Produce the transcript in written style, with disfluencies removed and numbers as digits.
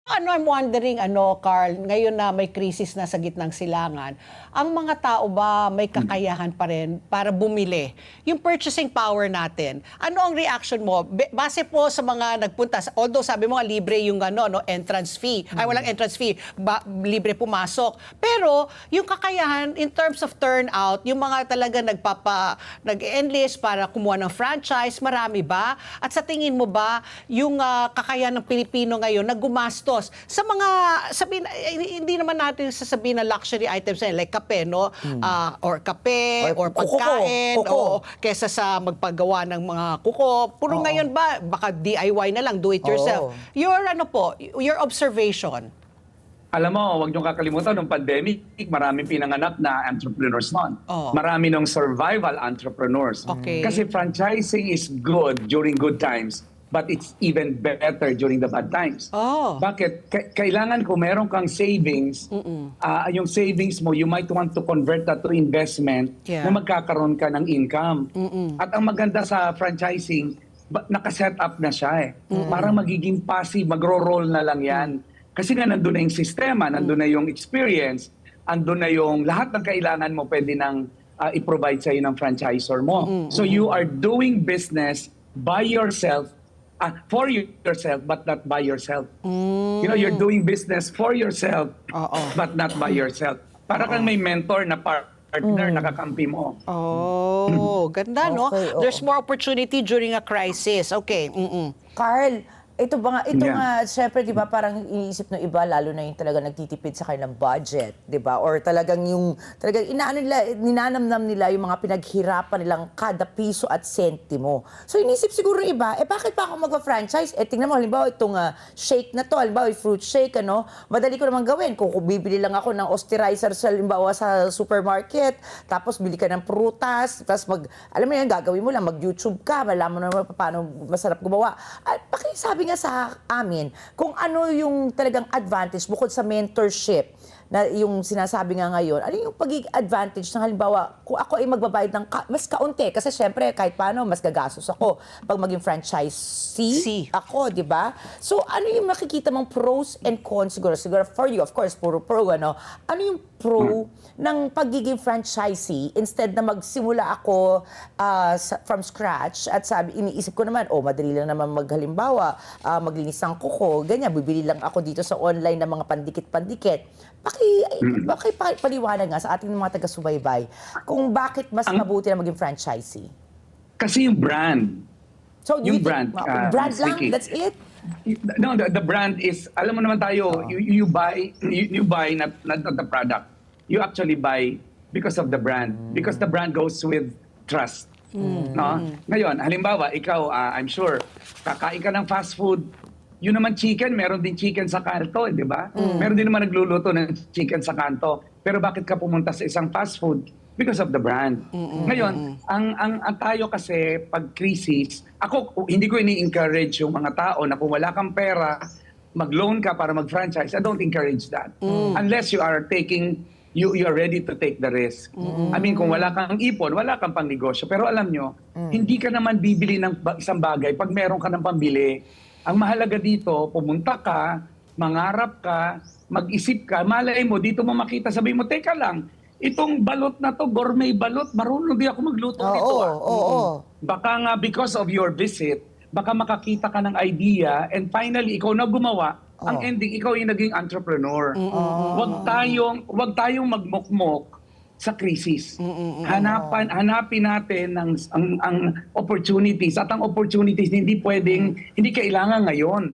Ano, I'm wondering, Carl, ngayon na may krisis na sa gitnang silangan, ang mga tao ba may kakayahan pa rin para bumili? Yung purchasing power natin, ano ang reaction mo? Base po sa mga nagpunta, although sabi mo nga libre yung entrance fee, ay walang entrance fee, libre pumasok. Pero yung kakayahan in terms of turnout, yung mga talaga nag-enlist para kumuha ng franchise, marami ba? At sa tingin mo ba, yung kakayahan ng Pilipino ngayon na gumastos sa mga, hindi naman natin sasabihin na luxury items like kape, no? Or kape, or pagkain, o kesa sa magpagawa ng mga kuko. Puro ngayon ba, baka DIY na lang, do it yourself. Your observation. Alam mo, huwag niyong kakalimutan, nung pandemic, maraming pinanganak na entrepreneurs noon. Marami nung survival entrepreneurs. Okay. Kasi franchising is good during good times, but it's even better during the bad times. Bakit? Kailangan kung meron kang savings, yung savings mo, you might want to convert that to investment na magkakaroon ka ng income. At ang maganda sa franchising, nakaset up na siya Parang magiging passive, magro-roll na lang yan. Kasi nga nandun na yung sistema, nandun na yung experience, andun na yung lahat ng kailangan mo pwede nang i-provide sa'yo ng franchisor mo. So you are doing business by yourself, for yourself, but not by yourself. You know, you're doing business for yourself, but not by yourself. Para kang may mentor na partner na kakampi mo. Ganda, no? There's more opportunity during a crisis. Okay. Carl, ito nga, syempre, di ba, parang iniisip ng iba, lalo na yung talaga nagtitipid sa kanilang budget, di ba? Or talagang ninanamnam nila yung mga pinaghirapan nilang kada piso at sentimo. So, inisip siguro ng iba, bakit pa ako mag-franchise? Tingnan mo, halimbawa, itong shake na to, halimbawa, yung fruit shake, madali ko naman gawin. Kung bibili lang ako ng osterizer halimbawa, sa supermarket, tapos bili ka ng prutas, tapos alam mo yan, gagawin mo lang, mag-YouTube ka, malaman mo naman paano masarap gumawa. At pakisabi nga sa amin kung ano yung talagang advantage bukod sa mentorship na yung sinasabi nga ngayon, ano yung pagiging advantage ng halimbawa kung ako ay magbabayad ng mas kaunti kasi syempre kahit paano mas gagastos ako pag maging franchisee ako, di ba? So ano yung makikita mong pros and cons siguro for you, of course, puro pro, ano yung pro ng pagiging franchisee instead na magsimula ako from scratch at iniisip ko naman, madali lang naman maghalimbawa, maglinis ng kuko, ganyan, bibili lang ako dito sa online ng mga pandikit-pandikit. Paliwanag nga sa ating mga taga-subaybay kung bakit mas mabuti na maging franchisee. Kasi yung brand. So, yung brand. Brand lang? That's it? No, the brand is, alam mo naman tayo, you buy not the product. You actually buy because of the brand. Because the brand goes with trust. No? Ngayon, halimbawa, ikaw, I'm sure, kakain ka ng fast food, yun naman chicken, meron din chicken sa kanto, di ba? Meron din naman nagluluto ng chicken sa kanto. Pero bakit ka pumunta sa isang fast food? Because of the brand. Ngayon, ang tayo kasi pag crisis, hindi ko ini-encourage yung mga tao na kung wala kang pera, mag-loan ka para mag-franchise. I don't encourage that. Unless you are ready to take the risk. I mean, kung wala kang ipon, wala kang pang negosyo. Pero alam nyo, hindi ka naman bibili ng isang bagay pag meron ka ng pambili. Ang mahalaga dito, pumunta ka, mangarap ka, mag-isip ka, malay mo, dito mo makita, sabi mo, teka lang, itong balot na to, gourmet balot, marunong di ako magluto nito. Baka nga because of your visit, baka makakita ka ng idea, and finally, ikaw na gumawa, ang ending, ikaw yung naging entrepreneur. Wag tayong magmukmok sa krisis. Hanapin natin ang opportunities, at ang opportunities hindi kailangan ngayon.